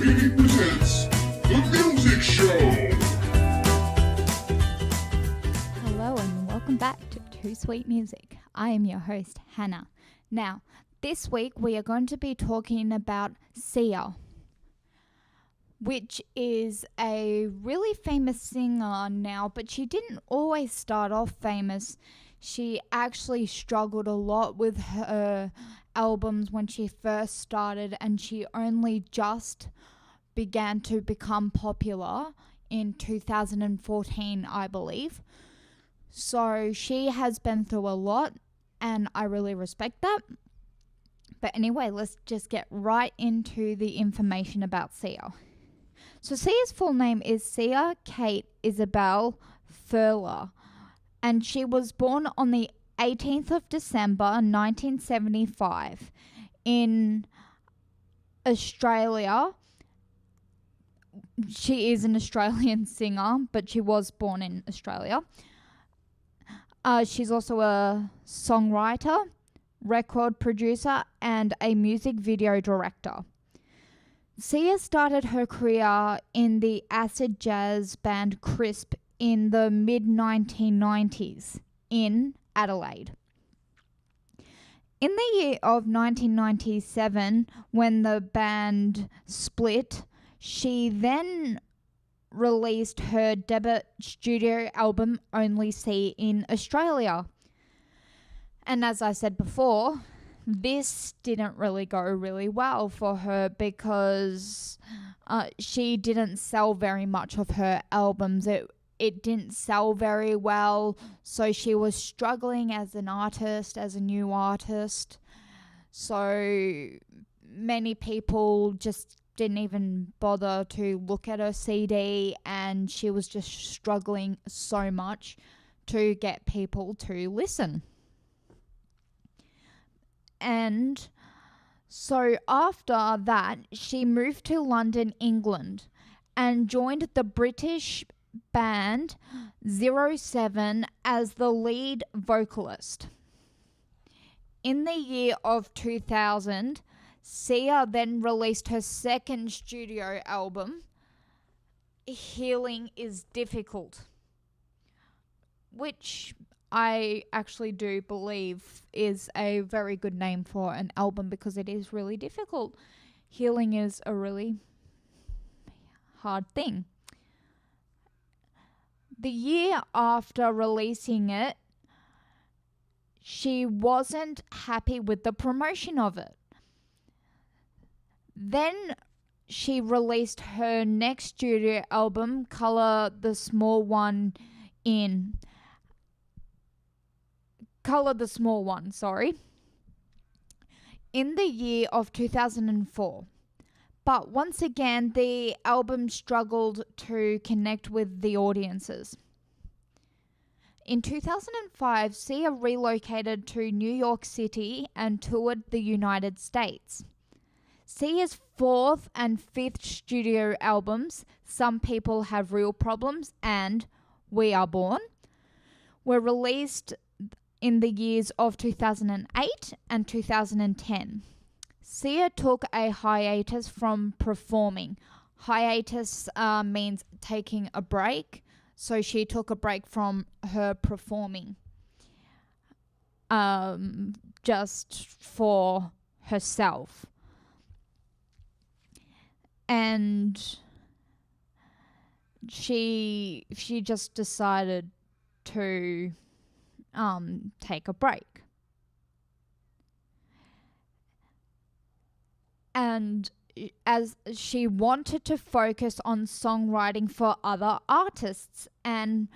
2Sweet presents The Music Show. Hello and welcome back to 2Sweet Music. I am your host, Hannah. Now, this week we are going to be talking about Sia, which is a really famous singer now, but she didn't always start off famous. She actually struggled a lot with her albums when she first started, and she only just began to become popular in 2014, I believe. So she has been through a lot, and I really respect that. But anyway, let's just get right into the information about Sia. So Sia's full name is Sia Kate Isabel Furler, and she was born on the 18th of December 1975 in Australia. She is an Australian singer, but she was born in Australia. She's also a songwriter, record producer, and a music video director. Sia started her career in the acid jazz band Crisp in the mid-1990s in Adelaide. In the year of 1997, when the band split, she then released her debut studio album Only See in Australia. And as I said before, this didn't really go really well for her because she didn't sell very much of her albums. It didn't sell very well, so she was struggling as an artist, as a new artist. So many people just didn't even bother to look at her CD, and she was just struggling so much to get people to listen. And so after that, she moved to London, England, and joined the British band 07 as the lead vocalist. In the year of 2000, Sia then released her second studio album, Healing is Difficult, which I actually do believe is a very good name for an album because it is really difficult. Healing is a really hard thing. The year after releasing it, she wasn't happy with the promotion of it. Then she released her next studio album, Color the Small One, in the year of 2004. But once again, the album struggled to connect with the audiences. In 2005, Sia relocated to New York City and toured the United States. Sia's fourth and fifth studio albums, Some People Have Real Problems and We Are Born, were released in the years of 2008 and 2010. Sia took a hiatus from performing. Hiatus means taking a break, so she took a break from her performing just for herself. And she just decided to take a break. And as she wanted to focus on songwriting for other artists and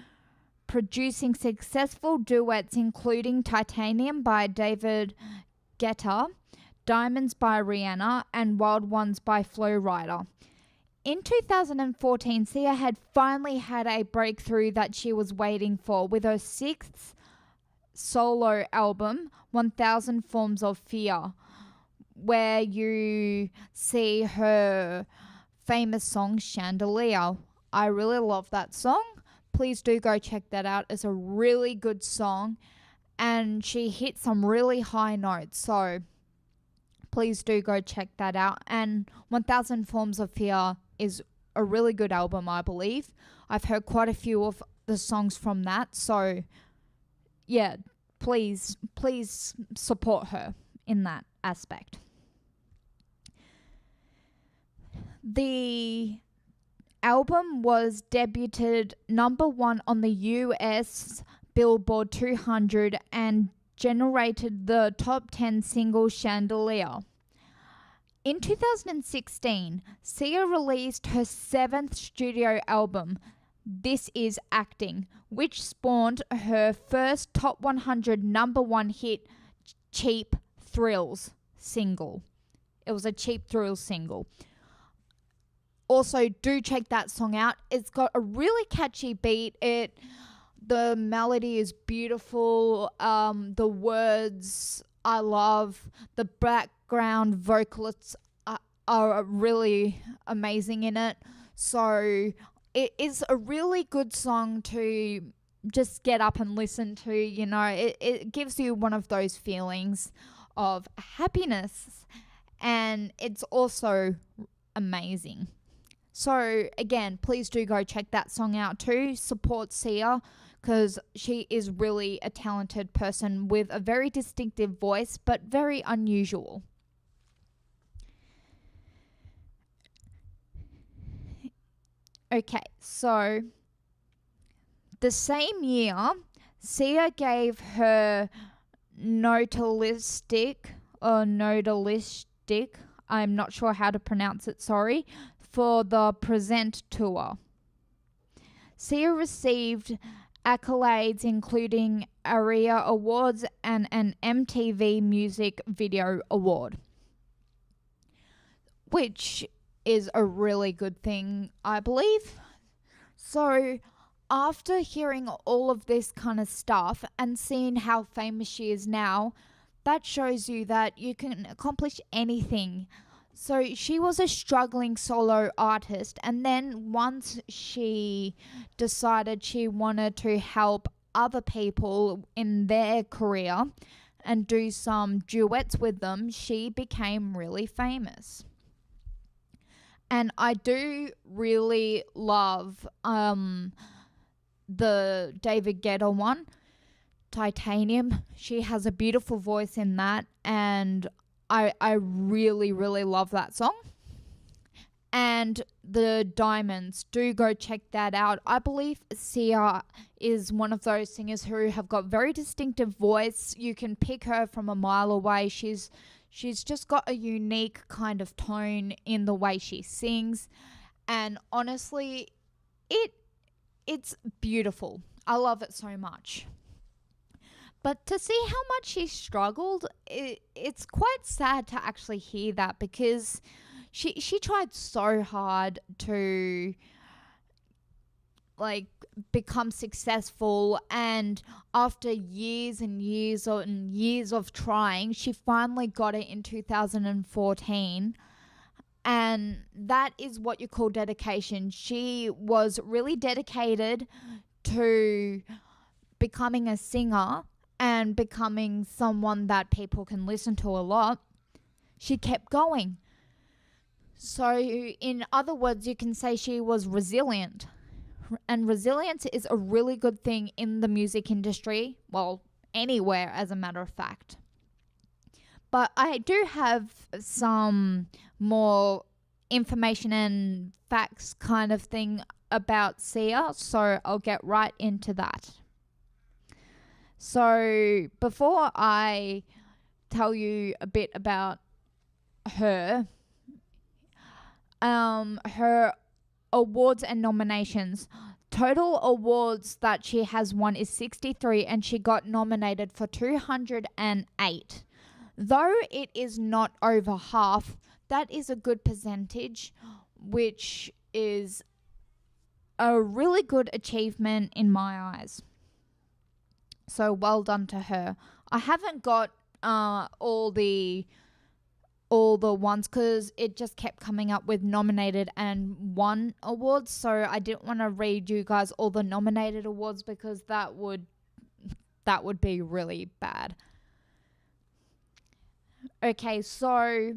producing successful duets, including Titanium by David Guetta, Diamonds by Rihanna, and Wild Ones by Flo Rida. In 2014, Sia had finally had a breakthrough that she was waiting for with her sixth solo album, 1000 Forms of Fear, where you see her famous song Chandelier. I really love that song. Please do go check that out. It's a really good song, and she hit some really high notes, so Please do go check that out. And 1000 Forms of Fear is a really good album, I believe. I've heard quite a few of the songs from that. So, yeah, please support her in that aspect. The album was debuted number 1 on the US Billboard 200 and generated the top 10 single Chandelier. In 2016, Sia released her 7th studio album, This Is Acting, which spawned her first top 100 number 1 hit, Cheap Thrills single. It was a Cheap Thrills single. Also, do check that song out. It's got a really catchy beat. The melody is beautiful. The words I love. The background vocalists are really amazing in it. So it is a really good song to just get up and listen to. You know, it gives you one of those feelings of happiness, and it's also amazing. So again, please do go check that song out too. Support Sia, because she is really a talented person with a very distinctive voice, but very unusual. Okay, so the same year, Sia gave her nodalistic, I'm not sure how to pronounce it, sorry, for the Present tour. Sia received accolades including ARIA Awards and an MTV Music Video Award, which is a really good thing, I believe. So after hearing all of this kind of stuff and seeing how famous she is now, that shows you that you can accomplish anything. So she was a struggling solo artist, and then once she decided she wanted to help other people in their career and do some duets with them, she became really famous. And I do really love the David Guetta one, Titanium. She has a beautiful voice in that, and I really, really love that song. And the Diamonds, do go check that out. I believe Sia is one of those singers who have got very distinctive voice. You can pick her from a mile away. She's just got a unique kind of tone in the way she sings. And honestly, it's beautiful. I love it so much. But to see how much she struggled, it's quite sad to actually hear that, because she tried so hard to like become successful, and after years and years and years of trying, she finally got it in 2014. And that is what you call dedication. She was really dedicated to becoming a singer and becoming someone that people can listen to a lot. She kept going. So in other words, you can say she was resilient. And resilience is a really good thing in the music industry. Well, anywhere, as a matter of fact. But I do have some more information and facts kind of thing about Sia, so I'll get right into that. So before I tell you a bit about her awards and nominations. Total awards that she has won is 63, and she got nominated for 208. Though it is not over half, that is a good percentage, which is a really good achievement in my eyes. So well done to her. I haven't got all the ones, because it just kept coming up with nominated and won awards, so I didn't want to read you guys all the nominated awards, because that would be really bad. Okay, so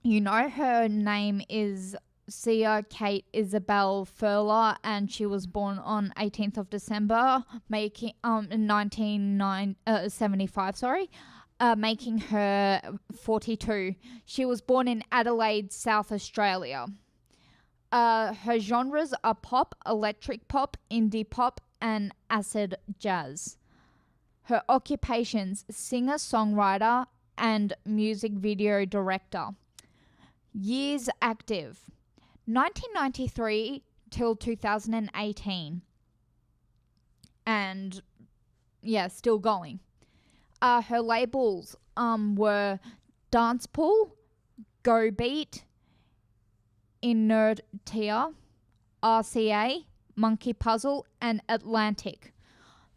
you know her name is Sia Kate Isabel Furler, and she was born on 18th of December, making in 1975. Sorry, making her 42. She was born in Adelaide, South Australia. Her genres are pop, electric pop, indie pop, and acid jazz. Her occupations: singer, songwriter, and music video director. Years active: 1993 till 2018. And yeah, still going. Her labels were Dance Pool, Go Beat, Inertia, RCA, Monkey Puzzle, and Atlantic.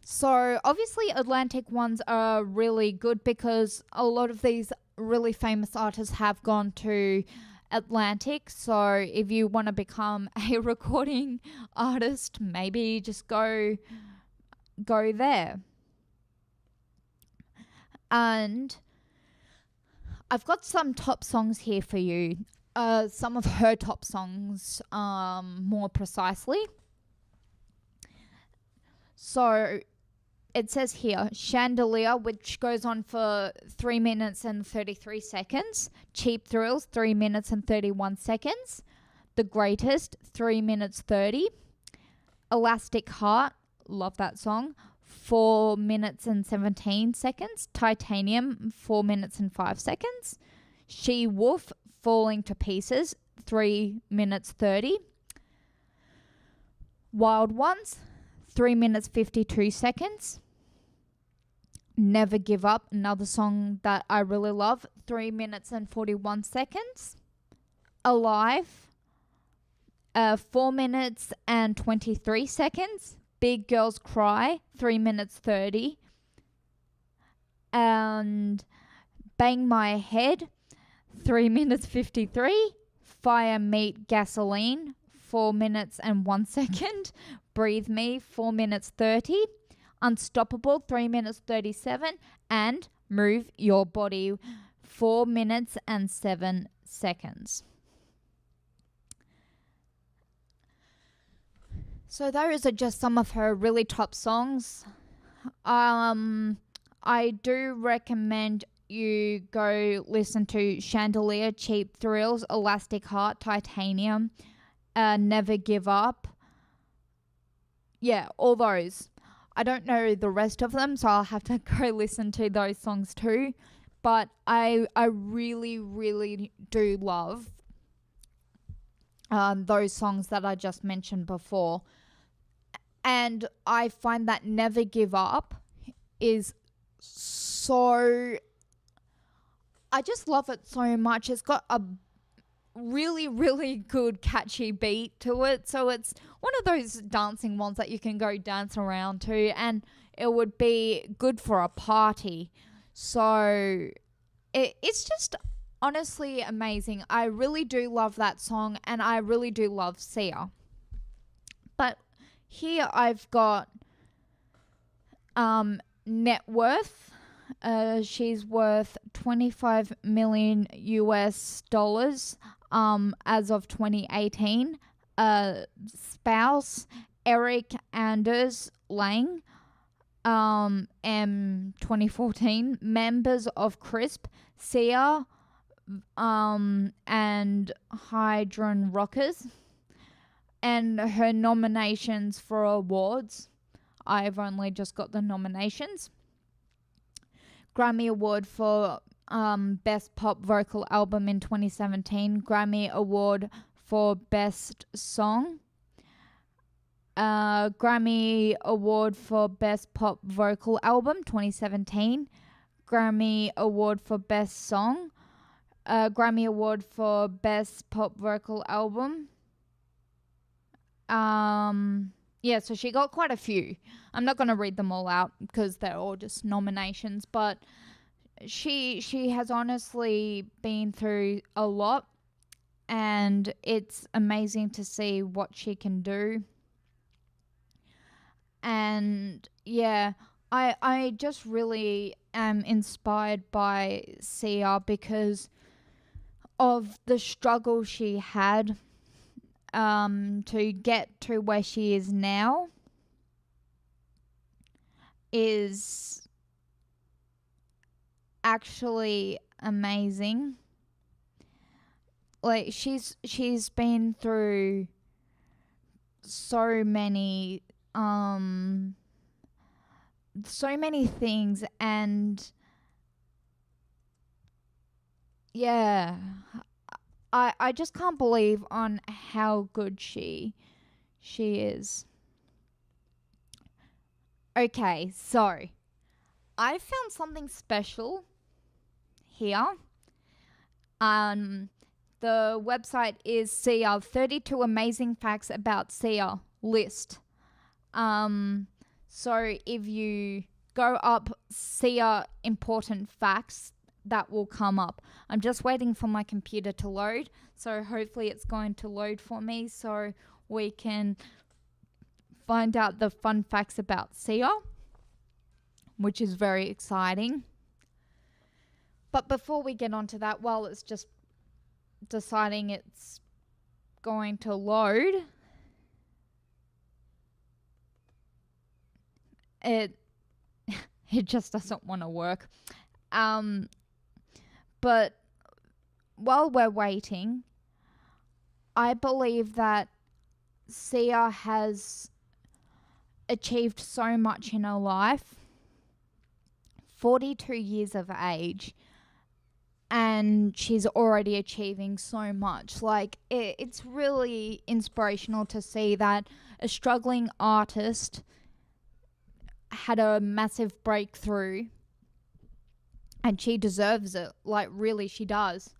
So obviously Atlantic ones are really good because a lot of these really famous artists have gone to Atlantic. So if you want to become a recording artist, maybe just go there. And I've got some top songs here for you. Some of her top songs, more precisely. So it says here, Chandelier, which goes on for 3 minutes and 33 seconds. Cheap Thrills, 3 minutes and 31 seconds. The Greatest, 3 minutes 30. Elastic Heart, love that song, 4 minutes and 17 seconds. Titanium, 4 minutes and 5 seconds. She Wolf, Falling to Pieces, 3 minutes 30. Wild Ones, 3 minutes 52 seconds. Never Give Up, another song that I really love, 3 minutes and 41 seconds. Alive, 4 minutes and 23 seconds. Big Girls Cry, 3 minutes 30. And Bang My Head, 3 minutes 53. Fire Meet Gasoline, 4 minutes and 1 second. Breathe Me, 4 minutes 30. Unstoppable, 3 minutes 37. And Move Your Body, 4 minutes and 7 seconds. So those are just some of her really top songs. I do recommend you go listen to Chandelier, Cheap Thrills, Elastic Heart, Titanium, Never Give Up. Yeah, all those. I don't know the rest of them, so I'll have to go listen to those songs too. But I really, really do love those songs that I just mentioned before. And I find that Never Give Up is so... I just love it so much. It's got a really, really good catchy beat to it. So it's one of those dancing ones that you can go dance around to, and it would be good for a party. So it's just honestly amazing. I really do love that song, and I really do love Sia. But here I've got net worth. She's worth 25 million US dollars as of 2018. Spouse Eric Anders Lang, M 2014. Members of Crisp, Sia, and Hydron Rockers. And her nominations for awards, I've only just got the nominations. Grammy Award for Best Pop Vocal Album in 2017. Grammy Award for Best Song. Grammy Award for Best Pop Vocal Album 2017. Grammy Award for Best Song. Grammy Award for Best Pop Vocal Album. Yeah, so she got quite a few. I'm not going to read them all out because they're all just nominations, but she has honestly been through a lot, and it's amazing to see what she can do. And yeah, I just really am inspired by Sia because of the struggle she had to get to where she is now is actually amazing. Like she's been through so many things, and yeah, I just can't believe on how good she is. Okay, so I found something special here. The website is Sia 32 amazing facts about Sia list. So if you go up Sia important facts, that will come up. I'm just waiting for my computer to load, so hopefully it's going to load for me so we can find out the fun facts about Sia, which is very exciting. But before we get onto that, while it's just deciding it's going to load, it just doesn't want to work. But while we're waiting, I believe that Sia has achieved so much in her life. 42 years of age, and she's already achieving so much. Like, it's really inspirational to see that a struggling artist had a massive breakthrough, and she deserves it. Like, really, she does.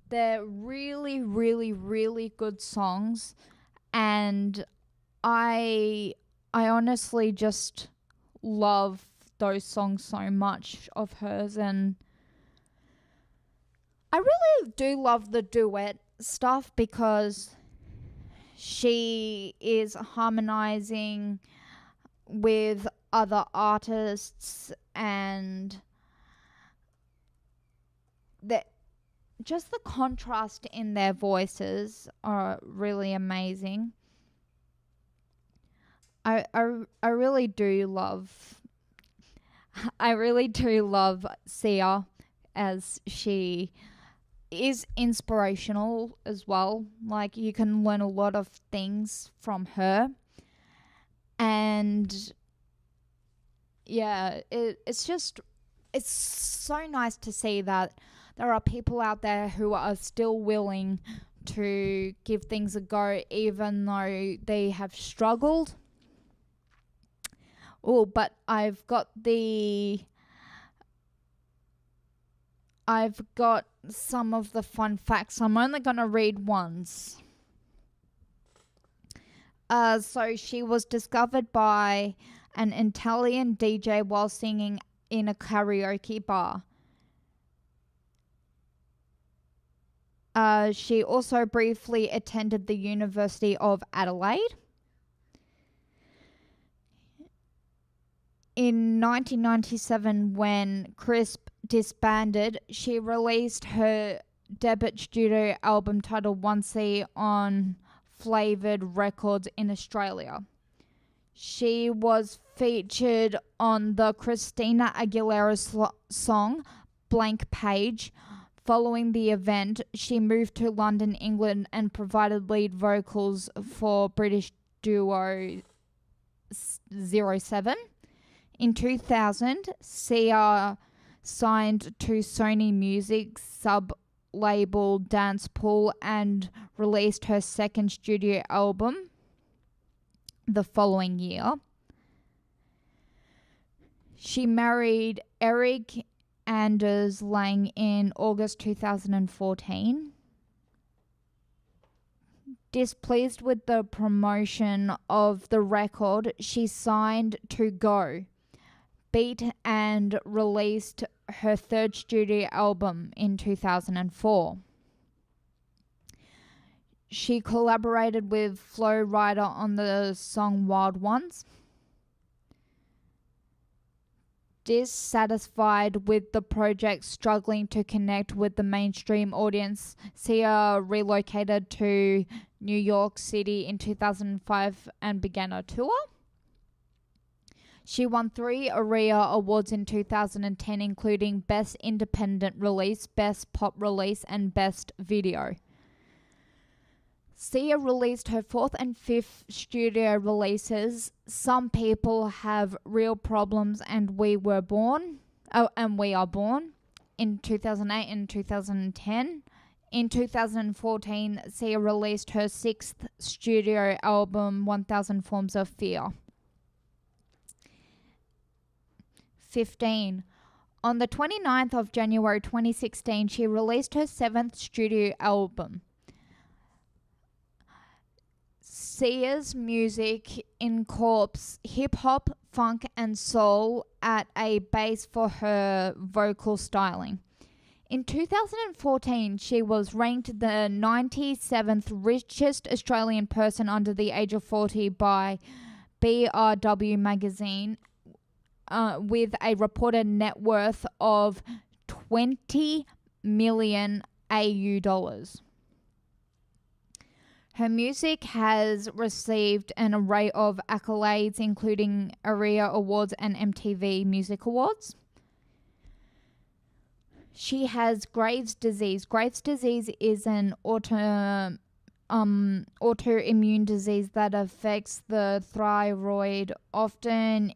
They're really, really, really good songs, and I honestly just love those songs so much of hers, and I really do love the duet stuff because she is harmonizing with other artists, and just the contrast in their voices are really amazing. I really do love Sia, as she is inspirational as well. Like, you can learn a lot of things from her, and yeah, it's so nice to see that there are people out there who are still willing to give things a go even though they have struggled. Oh, but I've got some of the fun facts. I'm only going to read ones. So she was discovered by an Italian DJ while singing in a karaoke bar. She also briefly attended the University of Adelaide. In 1997, when Crisp disbanded, she released her debut studio album titled 1C on Flavoured Records in Australia. She was featured on the Christina Aguilera song Blank Page. Following the event, she moved to London, England, and provided lead vocals for British duo 07. In 2000, Sia signed to Sony Music sub-label Dance Pool and released her second studio album the following year. She married Eric Anders Lang in August 2014. Displeased with the promotion of the record, she signed to Go Beat and released her third studio album in 2004. She collaborated with Flo Rida on the song Wild Ones. dissatisfied with the project struggling to connect with the mainstream audience, Sia relocated to New York City in 2005 and began a tour. She won 3 ARIA Awards in 2010, including Best Independent Release, Best Pop Release, and Best Video. Sia released her 4th and 5th studio releases, Some People Have Real Problems and We Are Born, in 2008 and 2010. In 2014, Sia released her 6th studio album, 1000 Forms of Fear. 15. On the 29th of January 2016, she released her 7th studio album. Sia's music incorporates hip-hop, funk, and soul at a base for her vocal styling. In 2014, she was ranked the 97th richest Australian person under the age of 40 by BRW magazine, with a reported net worth of 20 million AU dollars. Her music has received an array of accolades, including ARIA Awards and MTV Music Awards. She has Graves' disease. Graves' disease is an autoimmune disease that affects the thyroid, often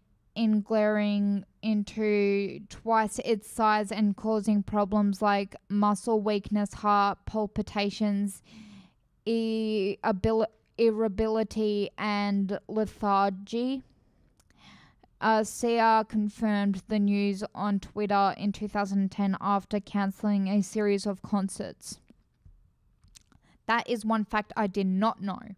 glaring into twice its size and causing problems like muscle weakness, heart palpitations, irritability, and lethargy. Sia confirmed the news on Twitter in 2010 after cancelling a series of concerts. That is one fact I did not know.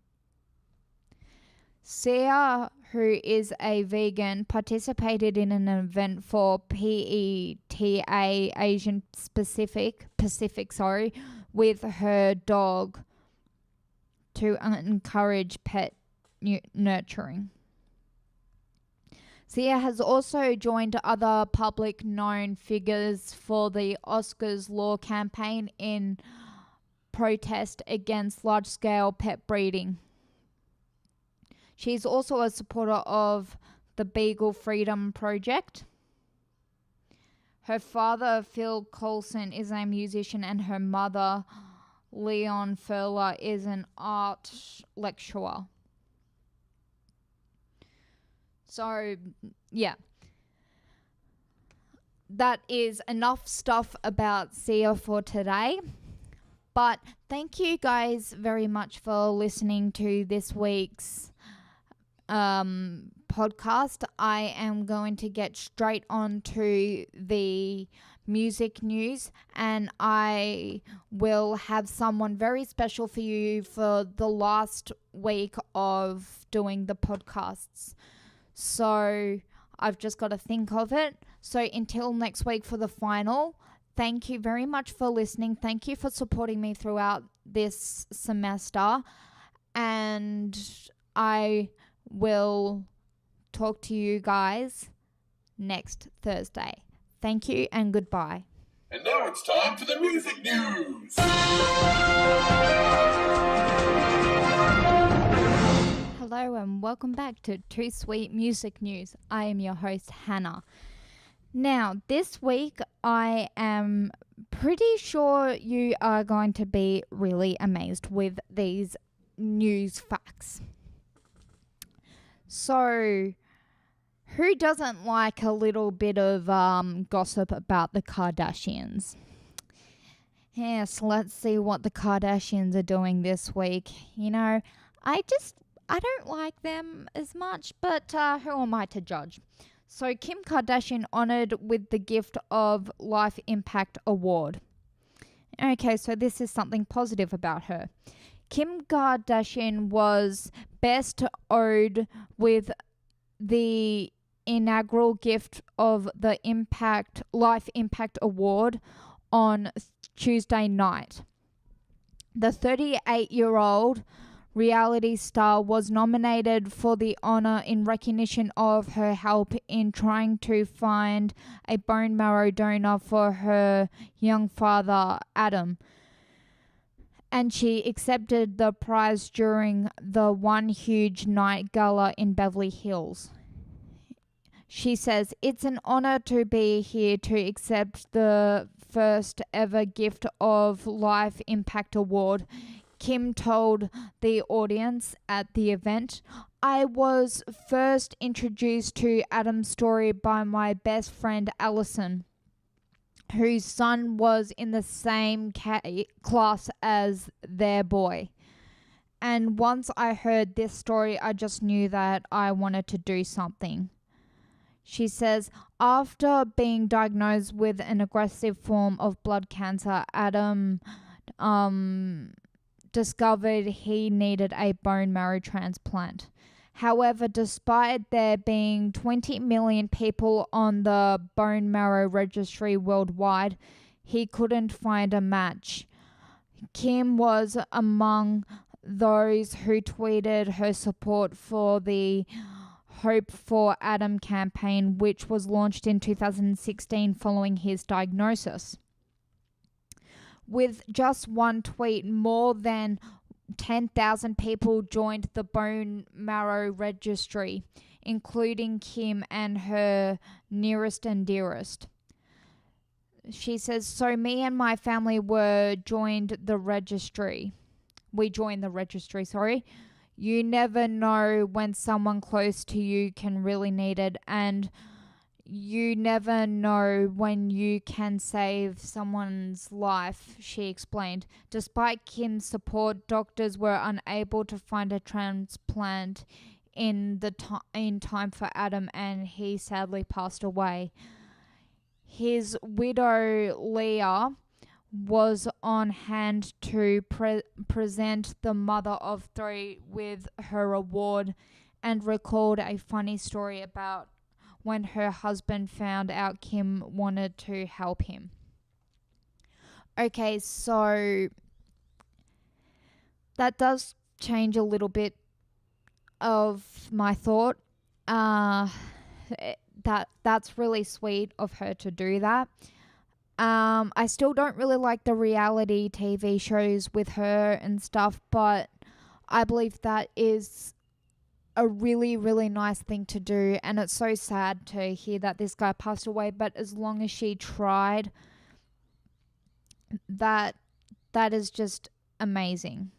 Sia, who is a vegan, participated in an event for PETA Asian Pacific, with her dog to encourage pet nurturing. Sia has also joined other public known figures for the Oscars law campaign in protest against large-scale pet breeding. She's also a supporter of the Beagle Freedom Project. Her father, Phil Coulson, is a musician, and her mother, Leon Furler, is an art lecturer. So, yeah. That is enough stuff about Sia for today. But thank you guys very much for listening to this week's podcast. I am going to get straight on to the music news, and I will have someone very special for you for the last week of doing the podcasts. So I've just got to think of it. So until next week for the final, thank you very much for listening. Thank you for supporting me throughout this semester, and I will talk to you guys next Thursday. Thank you and goodbye. And now it's time for the music news. Hello and welcome back to 2Sweet Music News. I am your host, Hannah. Now, this week I am pretty sure you are going to be really amazed with these news facts. So, who doesn't like a little bit of gossip about the Kardashians? Yes, let's see what the Kardashians are doing this week. You know, I don't like them as much, but who am I to judge? So, Kim Kardashian honored with the gift of Life Impact Award. Okay, so this is something positive about her. Kim Kardashian was best honored with the inaugural gift of the Life Impact Award on Tuesday night. The 38-year-old reality star, was nominated for the honor in recognition of her help in trying to find a bone marrow donor for her young father, Adam. And she accepted the prize during the One Huge Night Gala in Beverly Hills. She says, "It's an honor to be here to accept the first ever Gift of Life Impact Award," Kim told the audience at the event. "I was first introduced to Adam's story by my best friend Allison, whose son was in the same class as their boy. And once I heard this story, I just knew that I wanted to do something." She says, after being diagnosed with an aggressive form of blood cancer, Adam discovered he needed a bone marrow transplant. However, despite there being 20 million people on the bone marrow registry worldwide, he couldn't find a match. Kim was among those who tweeted her support for the Hope for Adam campaign, which was launched in 2016 following his diagnosis. With just one tweet, more than 10,000 people joined the bone marrow registry, including Kim and her nearest and dearest. She says, "So me and my family joined the registry. We joined the registry, sorry. You never know when someone close to you can really need it, and you never know when you can save someone's life," she explained. Despite Kim's support, doctors were unable to find a transplant in time for Adam, and he sadly passed away. His widow, Leah, was on hand to present the mother of three with her award, and recalled a funny story about when her husband found out Kim wanted to help him. Okay, so that does change a little bit of my thought. That's really sweet of her to do that. I still don't really like the reality TV shows with her and stuff, but I believe that is a really, really nice thing to do, and it's so sad to hear that this guy passed away, but as long as she tried, that is just amazing.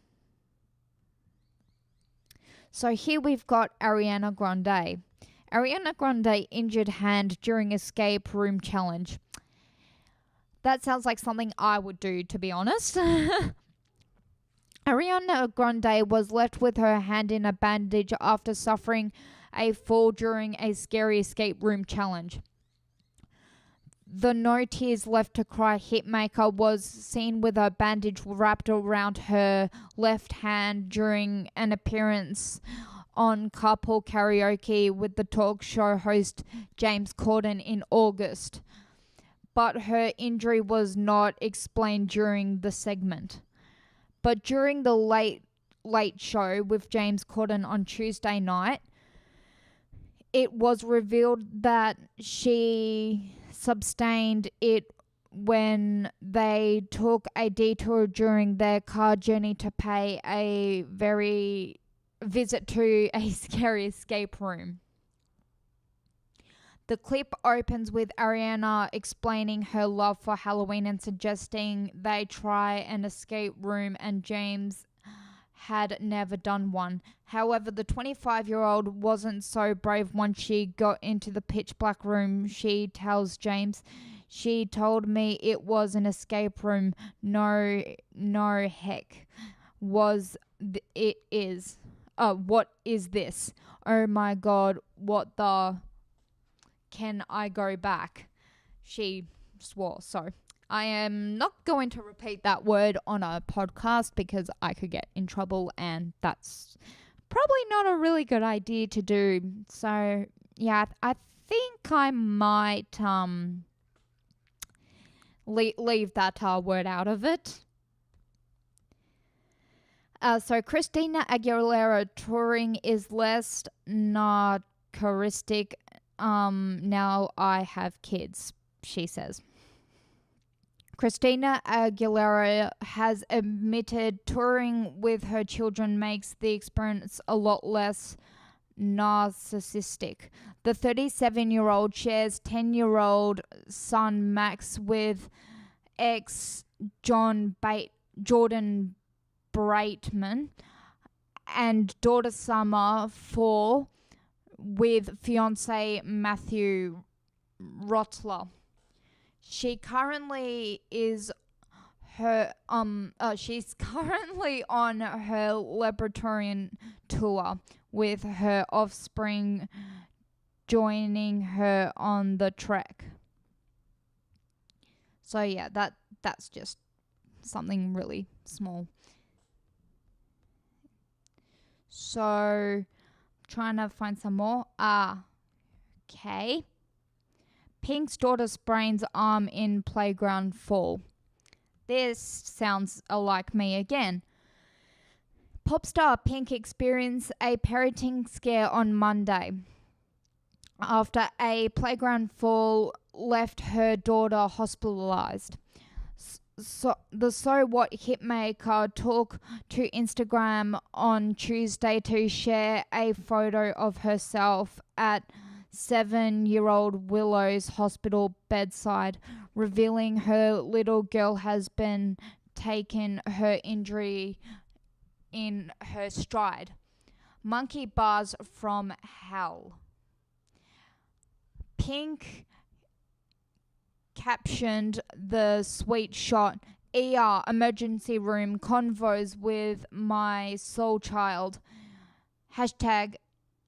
So here we've got Ariana Grande. Ariana Grande injured hand during escape room challenge. That sounds like something I would do, to be honest. Ariana Grande was left with her hand in a bandage after suffering a fall during a scary escape room challenge. The No Tears Left to Cry hitmaker was seen with a bandage wrapped around her left hand during an appearance on Carpool Karaoke with the talk show host James Corden in August, but her injury was not explained during the segment. But during the late show with James Corden on Tuesday night, it was revealed that she sustained it when they took a detour during their car journey to pay a visit to a scary escape room. The clip opens with Ariana explaining her love for Halloween and suggesting they try an escape room, and James had never done one. However, the 25-year-old wasn't so brave once she got into the pitch black room. She tells James, "She told me it was an escape room. No heck. It is. What is this? Oh my God, what the... Can I go back?" She swore. So I am not going to repeat that word on a podcast because I could get in trouble, and that's probably not a really good idea to do. So yeah, I think I might leave that word out of it. So Christina Aguilera touring is less narcissistic. Now I have kids, she says. Christina Aguilera has admitted touring with her children makes the experience a lot less narcissistic. The 37-year-old shares 10-year-old son Max with ex Jordan Braitman and daughter Summer 4 with fiance Matthew Rotler. She currently is she's currently on her Libertarian tour with her offspring joining her on the trek. So yeah, that's just something really small. So trying to find some more. Okay. Pink's daughter sprains arm in playground fall. This sounds like me again. Pop star Pink experienced a parenting scare on Monday after a playground fall left her daughter hospitalized. So the So What hitmaker took to Instagram on Tuesday to share a photo of herself at 7-year-old Willow's hospital bedside, revealing her little girl has been taken her injury in her stride. Monkey bars from hell. Pink captioned the sweet shot, ER emergency room convos with my soul child. Hashtag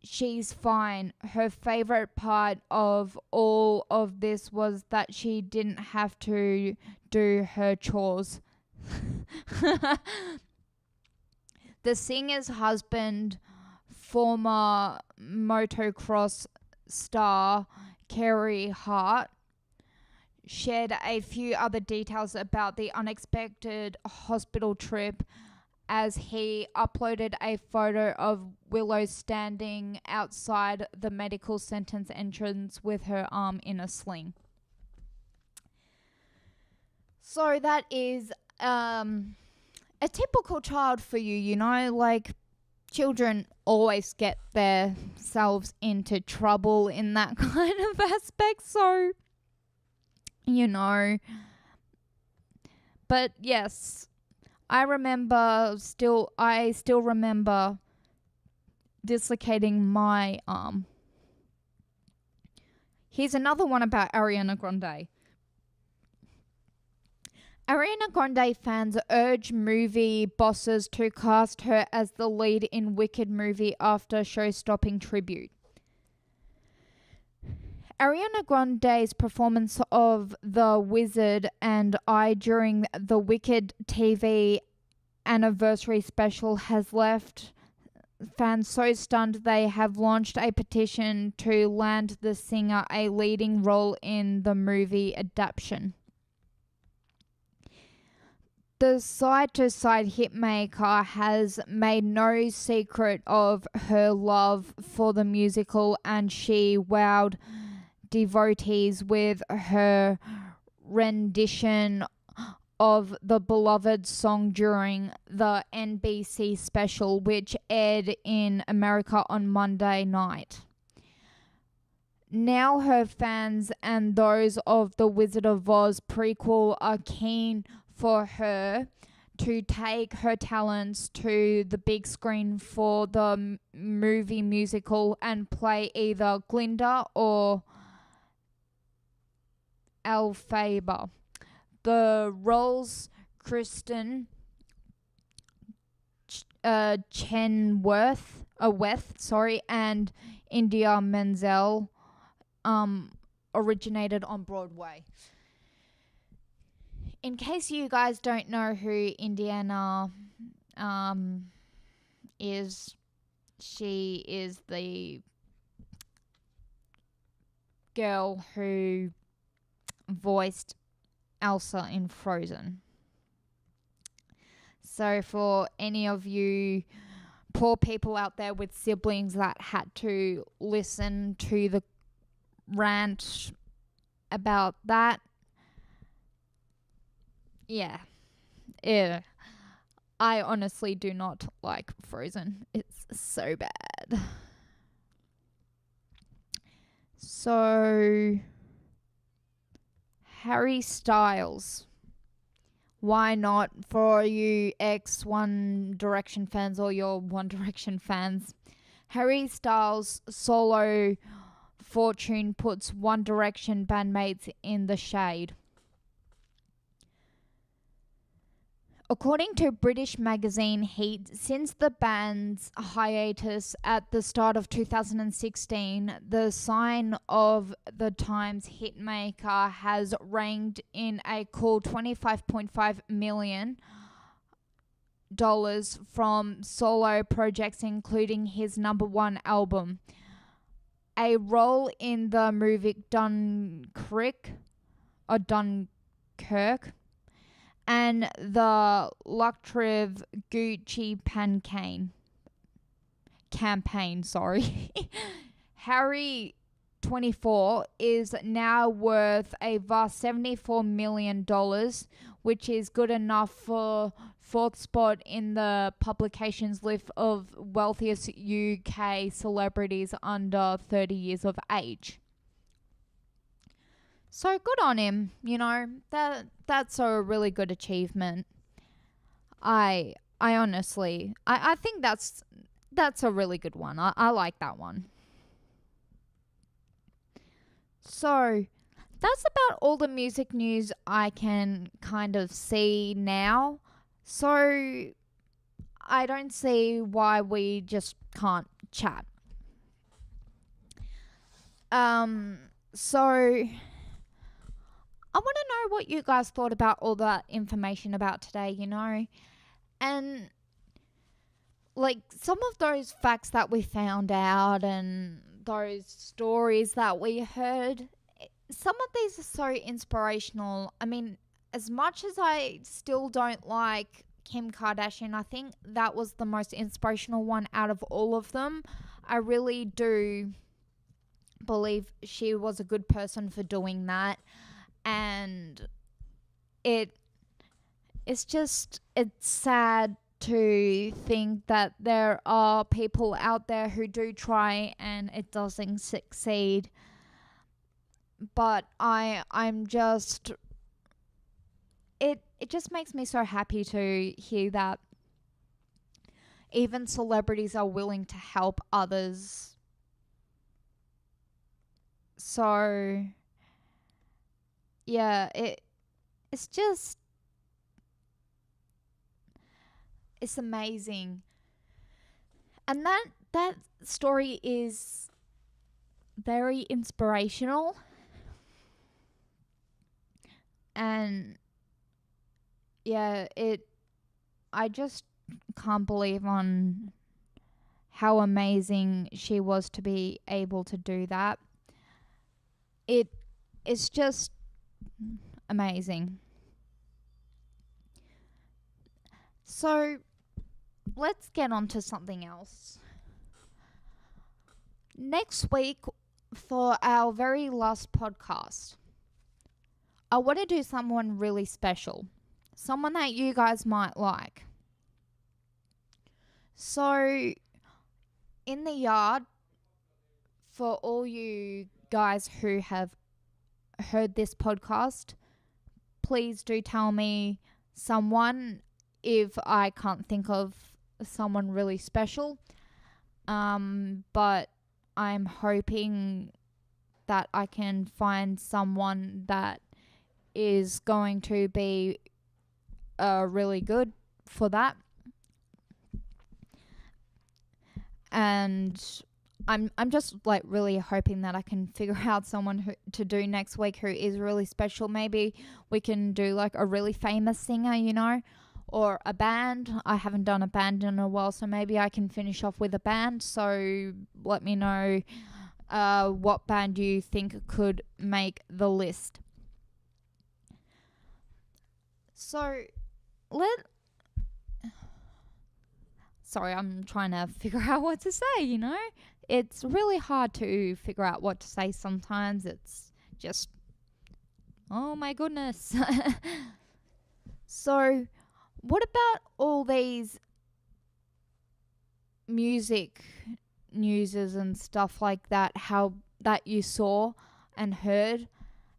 she's fine. Her favorite part of all of this was that she didn't have to do her chores. The singer's husband, former motocross star Kerry Hart, shared a few other details about the unexpected hospital trip as he uploaded a photo of Willow standing outside the medical center entrance with her arm in a sling. So that is a typical child for you, you know, like children always get themselves into trouble in that kind of aspect, so you know. But yes, I still remember dislocating my arm. Here's another one about Ariana Grande. Ariana Grande fans urge movie bosses to cast her as the lead in Wicked movie after show-stopping tribute. Ariana Grande's performance of The Wizard and I during the Wicked TV anniversary special has left fans so stunned they have launched a petition to land the singer a leading role in the movie adaptation. The side-to-side hitmaker has made no secret of her love for the musical, and she wowed devotees with her rendition of the beloved song during the NBC special, which aired in America on Monday night. Now her fans and those of the Wizard of Oz prequel are keen for her to take her talents to the big screen for the movie musical and play either Glinda or Elphaba. The roles Kristen Chenoweth and India Menzel originated on Broadway. In case you guys don't know who Indiana is, she is the girl who voiced Elsa in Frozen. So for any of you poor people out there with siblings that had to listen to the rant about that, yeah. I honestly do not like Frozen. It's so bad. So, Harry Styles. Why not for you ex One Direction fans or your One Direction fans? Harry Styles' solo fortune puts One Direction bandmates in the shade. According to British magazine Heat, since the band's hiatus at the start of 2016, the Sign of the Times hitmaker has reigned in a cool $25.5 million from solo projects, including his number one album. A role in the movie Dunkirk, and the Lucrative Gucci campaign. Harry, 24, is now worth a vast $74 million, which is good enough for fourth spot in the publication's list of wealthiest UK celebrities under 30 years of age. So good on him, that's a really good achievement. I honestly, I think that's a really good one. I like that one. So that's about all the music news I can kind of see now. So I don't see why we just can't chat. So I want to know what you guys thought about all that information about today, and like some of those facts that we found out and those stories that we heard, some of these are so inspirational. I mean, as much as I still don't like Kim Kardashian, I think that was the most inspirational one out of all of them. I really do believe she was a good person for doing that. And it's sad to think that there are people out there who do try and it doesn't succeed. But I'm just, it just makes me so happy to hear that even celebrities are willing to help others. So yeah, it's amazing. And that story is very inspirational. And yeah, I just can't believe on how amazing she was to be able to do that. It's just amazing. So let's get on to something else. Next week, for our very last podcast, I want to do someone really special. Someone that you guys might like. So, in the yard, for all you guys who have heard this podcast, please do tell me someone if I can't think of someone really special. But I'm hoping that I can find someone that is going to be really good for that. And I'm just like really hoping that I can figure out someone to do next week who is really special. Maybe we can do like a really famous singer, or a band. I haven't done a band in a while, so maybe I can finish off with a band. So let me know what band you think could make the list. So Sorry, I'm trying to figure out what to say, you know? It's really hard to figure out what to say sometimes. It's just, oh my goodness. So, what about all these music newses and stuff like that, how that you saw and heard?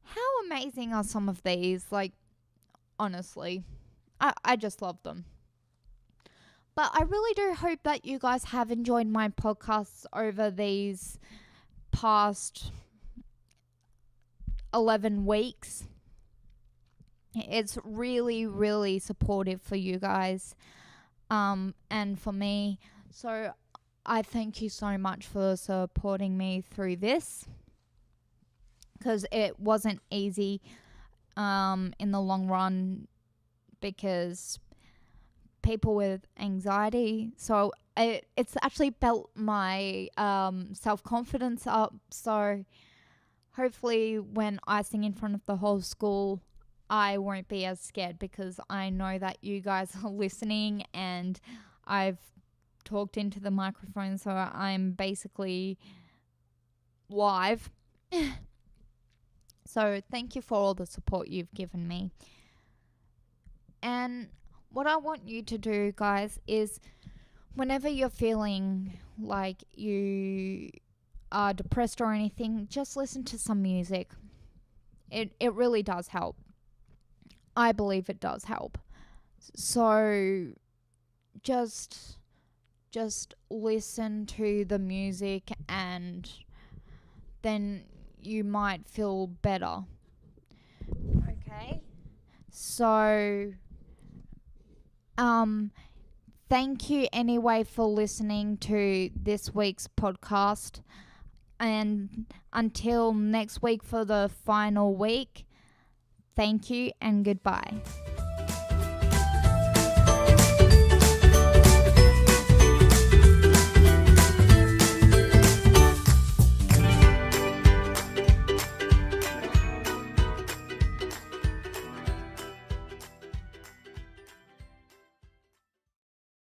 How amazing are some of these? Like, honestly, I just love them. But I really do hope that you guys have enjoyed my podcasts over these past 11 weeks. It's really, really supportive for you guys and for me. So I thank you so much for supporting me through this, because it wasn't easy in the long run, because people with anxiety, so it's actually built my self-confidence up. So hopefully when I sing in front of the whole school, I won't be as scared, because I know that you guys are listening and I've talked into the microphone, so I'm basically live. So thank you for all the support you've given me. And what I want you to do, guys, is whenever you're feeling like you are depressed or anything, just listen to some music. It really does help. I believe it does help. So just listen to the music, and then you might feel better. Okay? So thank you anyway for listening to this week's podcast. And until next week for the final week, thank you and goodbye.